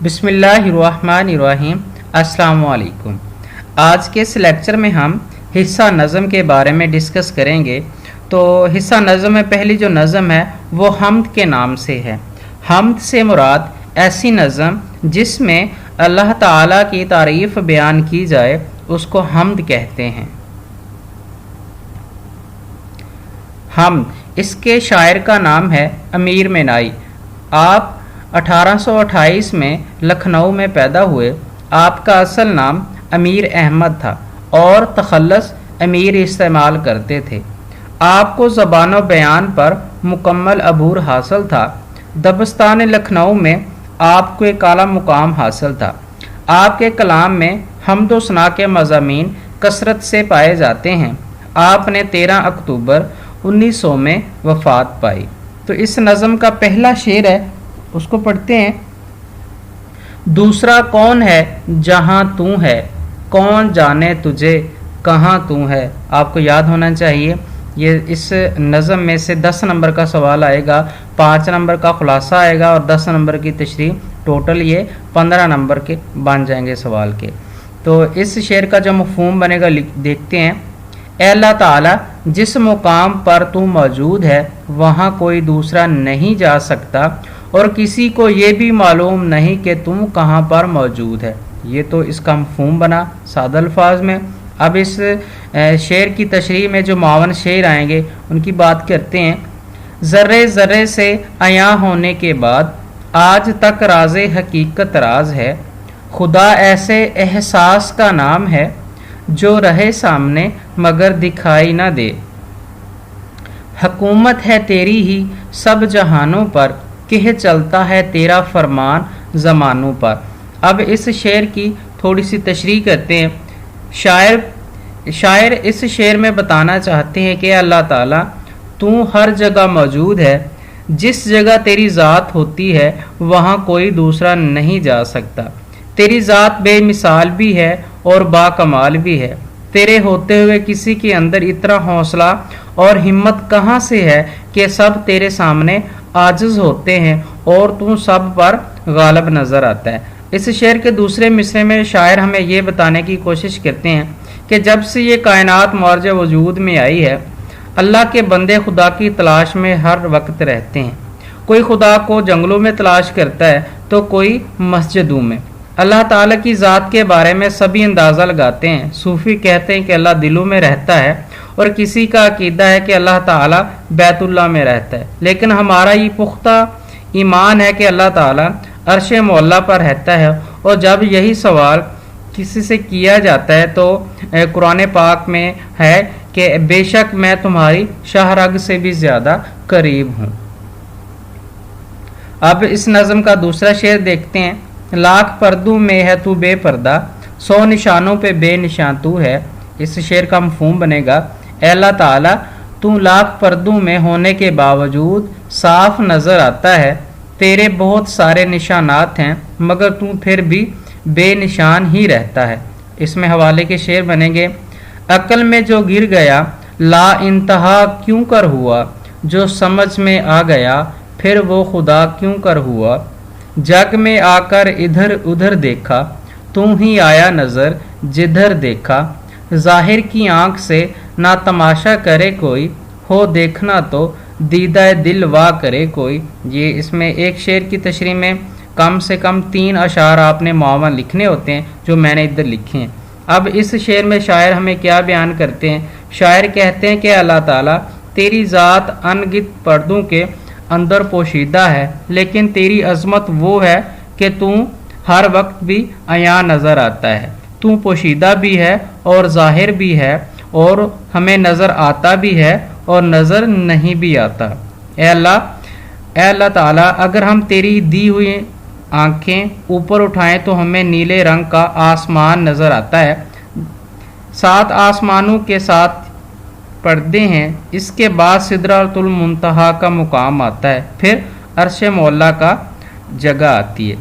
बिस्मिल्लाहिर्रहमानिर्रहीम। अस्सलाम वालेकुम। आज के इस लेक्चर में हम हिस्सा नज़म के बारे में डिस्कस करेंगे। तो हिस्सा नज़म में पहली जो नज़म है वो हम्द के नाम से है। हम्द से मुराद ऐसी नज़म जिसमें अल्लाह ताला की तारीफ़ बयान की जाए उसको हम्द कहते हैं। हम्द, इसके शायर का नाम है अमीर मेनाई। आप 1828 में लखनऊ में पैदा हुए। आपका असल नाम अमीर अहमद था और तखल्लुस अमीर इस्तेमाल करते थे। आपको ज़बान व बयान पर मुकम्मल अबूर हासिल था। दबस्तान लखनऊ में आपको एक आला मुकाम हासिल था। आपके कलाम में हम्द व सना के मज़ामीन कसरत से पाए जाते हैं। आपने 13 अक्टूबर 1900 में वफ़ात पाई। तो इस नज़म का पहला शेर है, उसको पढ़ते हैं। दूसरा कौन है जहाँ तू है, कौन जाने तुझे कहाँ तू है। आपको याद होना चाहिए ये इस नज़म में से 10 नंबर का सवाल आएगा, 5 नंबर का खुलासा आएगा और 10 नंबर की तशरीह। टोटल ये 15 नंबर के बन जाएंगे सवाल के। तो इस शेर का जो मफ़हूम बनेगा देखते हैं। ऐ अल्लाह ताला, जिस मुकाम पर तू मौजूद है वहाँ कोई दूसरा नहीं जा सकता और किसी को ये भी मालूम नहीं कि तुम कहाँ पर मौजूद है। ये तो इसका मफ़हूम बना सादा अल्फाज में। अब इस शेर की तशरीह में जो 52 शेर आएंगे उनकी बात करते हैं। ज़र्रे ज़र्रे से आया होने के बाद आज तक राज़े हकीकत राज है। खुदा ऐसे एहसास का नाम है जो रहे सामने मगर दिखाई ना दे। हुकूमत है तेरी ही सब जहानों पर, कह चलता है तेरा फरमान ज़मानों पर। अब इस शेर की थोड़ी सी तशरीह करते हैं। शायर इस शेर में बताना चाहते हैं कि अल्लाह ताला तू हर जगह मौजूद है। जिस जगह तेरी ज़ात होती है वहाँ कोई दूसरा नहीं जा सकता। तेरी ज़ात बेमिसाल भी है और बाकमाल भी है। तेरे होते हुए किसी के अंदर इतना हौसला और हिम्मत कहाँ से है कि सब तेरे सामने आजिज़ होते हैं और तू सब पर गालिब नज़र आता है। इस शेर के दूसरे मिसरे में शायर हमें ये बताने की कोशिश करते हैं कि जब से ये कायनात मौज वजूद में आई है अल्लाह के बंदे खुदा की तलाश में हर वक्त रहते हैं। कोई खुदा को जंगलों में तलाश करता है तो कोई मस्जिदों में। अल्लाह ताला की ज़ात के बारे में सभी अंदाज़ा लगाते हैं। सूफ़ी कहते हैं कि अल्लाह दिलों में रहता है और किसी का अकीदा है कि अल्लाह ताला बैतुल्लाह में रहता है। लेकिन हमारा ये पुख्ता ईमान है कि अल्लाह ताला अर्श मौला पर रहता है। और जब यही सवाल किसी से किया जाता है तो कुरान पाक में है कि बेशक मैं तुम्हारी शाहरग से भी ज़्यादा करीब हूँ। अब इस नज़म का दूसरा शेर देखते हैं। लाख पर्दों में है तू बेपर्दा, 100 निशानों पे बेनिशान तू है। इस शेर का मफ़हूम बनेगा। ऐ अल्लाह ताला, तू लाख पर्दों में होने के बावजूद साफ नज़र आता है। तेरे बहुत सारे निशानात हैं मगर तू फिर भी बेनिशान ही रहता है। इसमें हवाले के शेर बनेंगे। अक्ल में जो गिर गया ला इंतहा क्यों कर हुआ, जो समझ में आ गया फिर वो खुदा क्यों कर हुआ। जग में आकर इधर उधर देखा, तू ही आया नज़र जिधर देखा। ज़ाहिर की आँख से ना तमाशा करे कोई, हो देखना तो दीदा दिल वाह करे कोई। ये इसमें एक शेर की तशरीह में कम से कम 3 अशार आपने मुआवन लिखने होते हैं जो मैंने इधर लिखे हैं। अब इस शेर में शायर हमें क्या बयान करते हैं। शायर कहते हैं कि अल्लाह ताला तेरी ज़ात अनगिनत पर्दों के अंदर पोशीदा है, लेकिन तेरी अज़मत वो है कि तू हर वक्त भी आया नज़र आता है। तू पोशीदा भी है और ज़ाहिर भी है और हमें नज़र आता भी है और नज़र नहीं भी आता। ऐ अल्लाह ताला, अगर हम तेरी दी हुई आँखें ऊपर उठाएं तो हमें नीले रंग का आसमान नज़र आता है। 7 आसमानों के साथ पर्दे हैं। इसके बाद सिदरातुल मुंतहा का मुकाम आता है, फिर अर्श मौला का जगह आती है।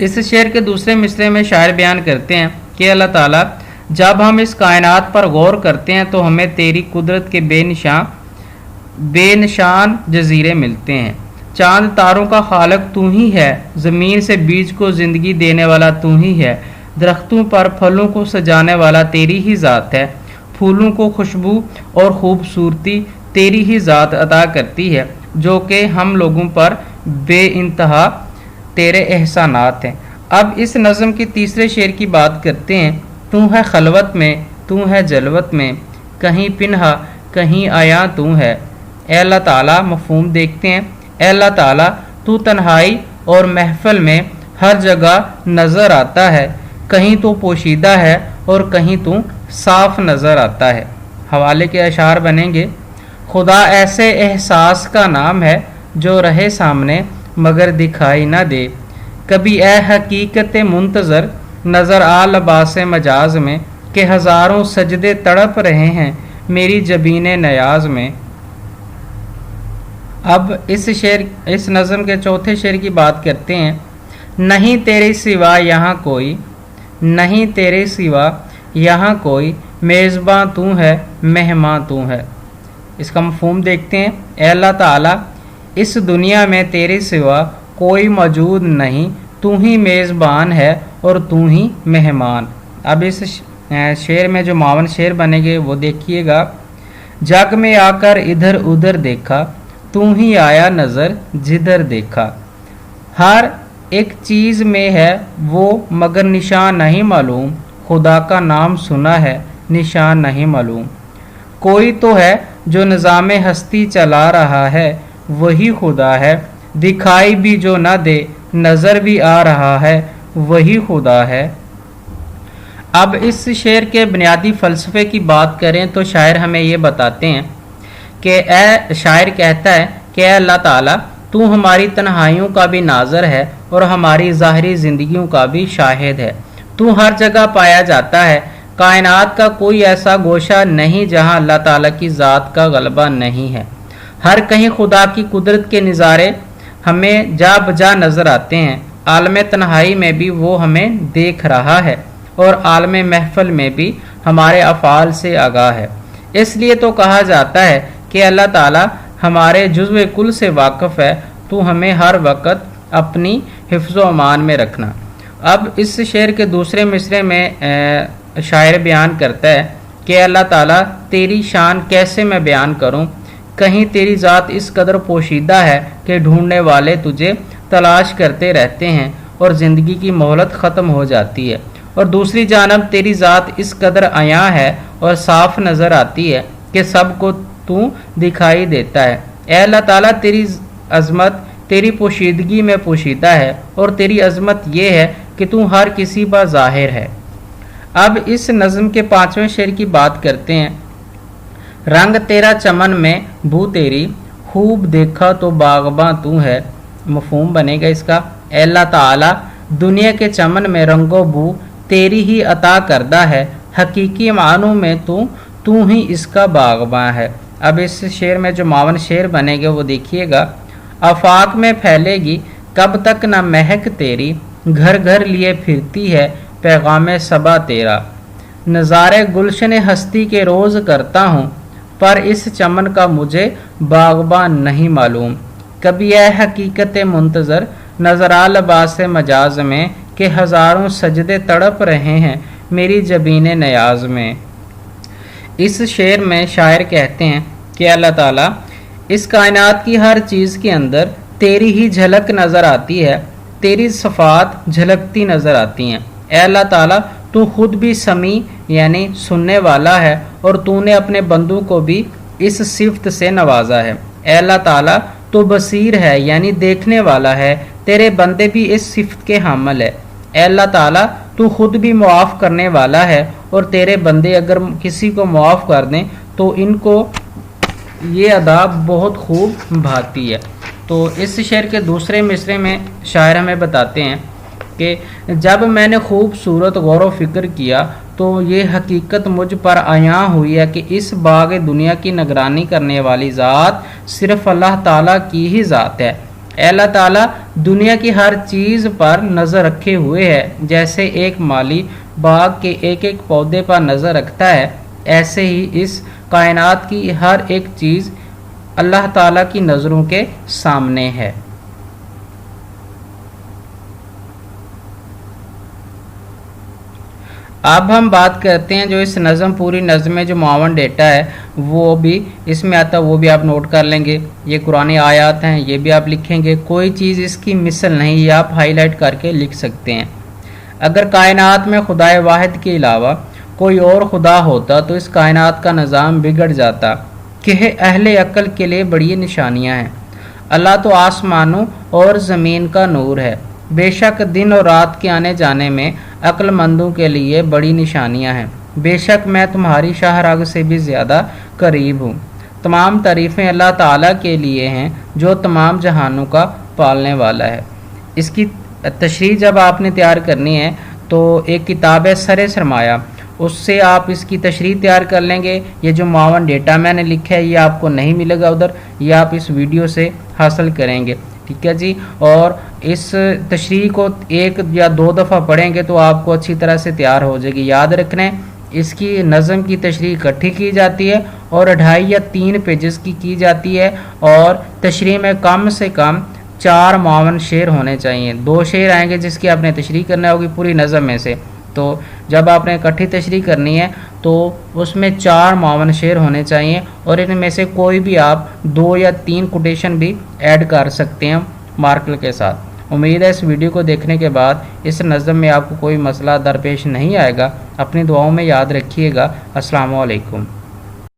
इस शेर के दूसरे मिसरे में शायर बयान करते हैं कि अल्लाह ताला, जब हम इस कायनात पर गौर करते हैं तो हमें तेरी कुदरत के बेनिशान जजीरे मिलते हैं। चांद तारों का खालक तू ही है, ज़मीन से बीज को ज़िंदगी देने वाला तू ही है, दरख्तों पर फलों को सजाने वाला तेरी ही ज़ात है, फूलों को खुशबू और खूबसूरती तेरी ही ज़ात अता करती है, जो कि हम लोगों पर बेइंतहा तेरे एहसानात हैं। अब इस नज़म की तीसरे शेर की बात करते हैं। तू है खलवत में, तू है जलवत में, कहीं पिन्हा कहीं आया तू है। ए अल्लाह ताला, मफ़हूम देखते हैं। ए अल्लाह ताला, तू तन्हाई और महफिल में हर जगह नज़र आता है, कहीं तो पोशीदा है और कहीं तो साफ नज़र आता है। हवाले के अशार बनेंगे। खुदा ऐसे एहसास का नाम है जो रहे सामने मगर दिखाई ना दे, कभी ए हकीकत मुंतज़र नज़र आ लबास मजाज में, कि हज़ारों सजदे तड़प रहे हैं मेरी जबीन नयाज में। अब इस नज़म के चौथे शेर की बात करते हैं। नहीं तेरे सिवा यहाँ कोई, नहीं तेरे सिवा यहाँ कोई, मेज़बां तू है मेहमान तू है। इसका मफ़हूम देखते हैं। ए अल्लाह ताला, इस दुनिया में तेरे सिवा कोई मौजूद नहीं, तू ही मेज़बान है और तू ही मेहमान। अब इस शेर में जो 52 शेर बनेंगे वो देखिएगा। जग में आकर इधर उधर देखा, तू ही आया नज़र जिधर देखा, हर एक चीज़ में है वो मगर निशान नहीं मालूम, खुदा का नाम सुना है निशान नहीं मालूम। कोई तो है जो निज़ाम हस्ती चला रहा है, वही खुदा है, दिखाई भी जो न दे नज़र भी आ रहा है, वही खुदा है। अब इस शेर के बुनियादी फ़लसफ़े की बात करें तो शायर हमें ये बताते हैं कि शायर कहता है कि अल्लाह ताला, तू हमारी तन्हाइयों का भी नाज़र है और हमारी ज़ाहिरी ज़िंदगियों का भी शाहिद है। तू हर जगह पाया जाता है, कायनात का कोई ऐसा गोशा नहीं जहाँ अल्लाह ताला की ज़ात का गलबा नहीं है। हर कहीं खुदा की कुदरत के नज़ारे हमें जा बजा नज़र आते हैं। आलम तन्हाई में भी वो हमें देख रहा है और आलम महफिल में भी हमारे अफ़ाल से आगाह है। इसलिए तो कहा जाता है कि अल्लाह ताला हमारे जुज़्व कुल से वाकिफ़ है, तो हमें हर वक्त अपनी हिफ्ज़ व अमान में रखना। अब इस शेर के दूसरे मिसरे में शायर बयान करता है कि अल्लाह ताला, तेरी शान कैसे मैं बयान करूं, कहीं तेरी ज़ात इस कदर पोशीदा है कि ढूंढने वाले तुझे तलाश करते रहते हैं और ज़िंदगी की मोहलत ख़त्म हो जाती है, और दूसरी जानब तेरी ज़ात इस कदर आया है और साफ नज़र आती है कि सबको तू दिखाई देता है। ए अल्लाह ताला, तेरी अज़मत तेरी पोशीदगी में पोशीदा है और तेरी अज़मत ये है कि तू हर किसी पर ज़ाहिर है। अब इस नज़म के 5वें शेर की बात करते हैं। रंग तेरा चमन में बू तेरी, खूब देखा तो बागबां तू है। मफ़हूम बनेगा इसका। ए अल्लाह ताला, दुनिया के चमन में रंगो बू तेरी ही अता करदा है, हकीकी मानों में तू ही इसका बागबां है। अब इस शेर में जो 52 शेर बनेंगे वो देखिएगा। आफाक में फैलेगी कब तक न महक तेरी, घर घर लिए फिरती है पैगाम सबा तेरा। नज़ारे गुलशन हस्ती के रोज़ करता हूँ, पर इस चमन का मुझे बागबान नहीं मालूम। कभी यह हकीकत मुंतज़र नज़र आ लबास मजाज में, कि हज़ारों सजदे तड़प रहे हैं मेरी जबीन नयाज में। इस शेर में शायर कहते हैं कि अल्लाह ताला, इस कायनात की हर चीज़ के अंदर तेरी ही झलक नज़र आती है, तेरी सफ़ात झलकती नज़र आती हैं। ए अल्लाह ताला, तू खुद भी समी यानी सुनने वाला है और तूने अपने बंदों को भी इस सिफ्त से नवाजा है। ए अल्लाह ताला, तू बसीर है यानी देखने वाला है, तेरे बंदे भी इस सिफ्त के हामिल है। ए अल्लाह ताला, तू खुद भी मुआफ़ करने वाला है और तेरे बंदे अगर किसी को मुआफ़ कर दें तो इनको ये अदा बहुत खूब भाती है। तो इस शेर के दूसरे मिसरे में शायर हमें बताते हैं कि जब मैंने खूबसूरत गौर व फिक्र किया तो ये हकीकत मुझ पर आया हुई है कि इस बाग दुनिया की निगरानी करने वाली ज़ात सिर्फ़ अल्लाह ताला की ही ज़ात है। अल्लाह ताला दुनिया की हर चीज़ पर नज़र रखे हुए है। जैसे एक माली बाग के एक एक पौधे पर नज़र रखता है, ऐसे ही इस कायनात की हर एक चीज़ अल्लाह ताला की नज़रों के सामने है। अब हम बात करते हैं जो इस नज़म पूरी नज़म में जो मुआवन डेटा है वो भी इसमें आता है, वो भी आप नोट कर लेंगे। ये कुरानी आयात हैं, ये भी आप लिखेंगे। कोई चीज़ इसकी मिसल नहीं, ये आप हाईलाइट करके लिख सकते हैं। अगर कायनात में खुदाए वाहिद के अलावा कोई और खुदा होता तो इस कायनात का निज़ाम बिगड़ जाता। कि अहले अक्ल के लिए बड़ी निशानियाँ हैं। अल्लाह तो आसमानों और ज़मीन का नूर है। बेशक दिन और रात के आने जाने में अक्लमंदों के लिए बड़ी निशानियां हैं। बेशक मैं तुम्हारी शाहराग से भी ज़्यादा करीब हूँ। तमाम तारीफ़ें अल्लाह ताला के लिए हैं जो तमाम जहानों का पालने वाला है। इसकी तशरीह जब आपने तैयार करनी है तो एक किताब है सरे सरमाया, उससे आप इसकी तशरीह तैयार कर लेंगे। ये जो मुआवन डेटा मैंने लिखा है ये आपको नहीं मिलेगा उधर, ये आप इस वीडियो से हासिल करेंगे। ठीक है जी। और इस तशरीह को एक या दो दफ़ा पढ़ेंगे तो आपको अच्छी तरह से तैयार हो जाएगी। याद रखना इसकी नज़म की तशरीह इकट्ठी की जाती है और 2.5 या 3 पेजेस की जाती है और तशरीह में कम से कम 4 मुआवन शेर होने चाहिए। 2 शेर आएंगे जिसकी आपने तशरीह करना होगी पूरी नज़म में से। तो जब आपने इकट्ठी तशरीह करनी है तो उसमें 4 मुआवन शेर होने चाहिए और इनमें से कोई भी आप 2 या 3 कोटेशन भी ऐड कर सकते हैं मार्कर के साथ। उम्मीद है इस वीडियो को देखने के बाद इस नज़म में आपको कोई मसला दरपेश नहीं आएगा। अपनी दुआओं में याद रखिएगा। अस्सलाम वालेकुम।